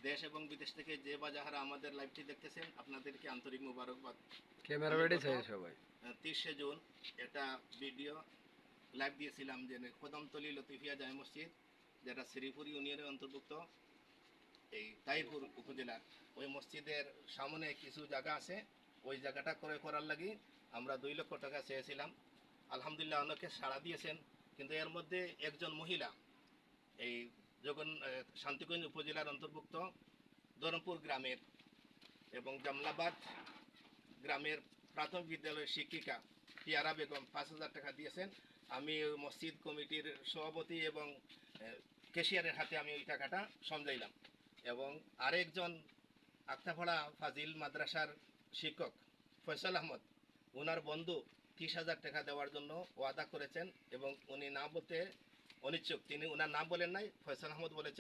দেশ এবং বিদেশ থেকে যে বা যাহারা আমাদের লাইভটি দেখতেছেন আপনাদেরকে আন্তরিক মোবারকবাদ। ক্যামেরা আমি বেড়ে গত চাই সবাই। 30শে জুন একটা ভিডিও লাইভ দিয়েছিলাম যে কদমতলী লতিফিয়া জামে মসজিদ, যেটা শ্রীপুর ইউনিয়নের অন্তর্ভুক্ত এই তাইপুর উপজেলার। ওই মসজিদের সামনে কিছু জায়গা আছে, ওই জায়গাটা ক্রয় করার লাগি আমরা 2 লক্ষ টাকা চেয়েছিলাম। আলহামদুলিল্লাহ অনেকে সাড়া দিয়েছেন, কিন্তু এর মধ্যে একজন মহিলা এই যখন শান্তিগঞ্জ উপজেলার অন্তর্ভুক্ত ধরমপুর গ্রামের এবং জামলাবাদ গ্রামের প্রাথমিক বিদ্যালয়ের শিক্ষিকা পিয়ারা বেগম 5,000 টাকা দিয়েছেন। আমি মসজিদ কমিটির সভাপতি এবং ক্যাশিয়ারের হাতে আমি ওই টাকাটা সমঝাইলাম। এবং আরেকজন আক্তাপাড়া ফাজিল মাদ্রাসার শিক্ষক ফয়সাল আহমদ, ওনার বন্ধু 30,000 টাকা দেওয়ার জন্য ওয়াদা করেছেন এবং উনি না বলতে অনিচ্ছুক। তিনি ওনার নাম বলেন নাই, ফয়সাল আহমদ বলেছেন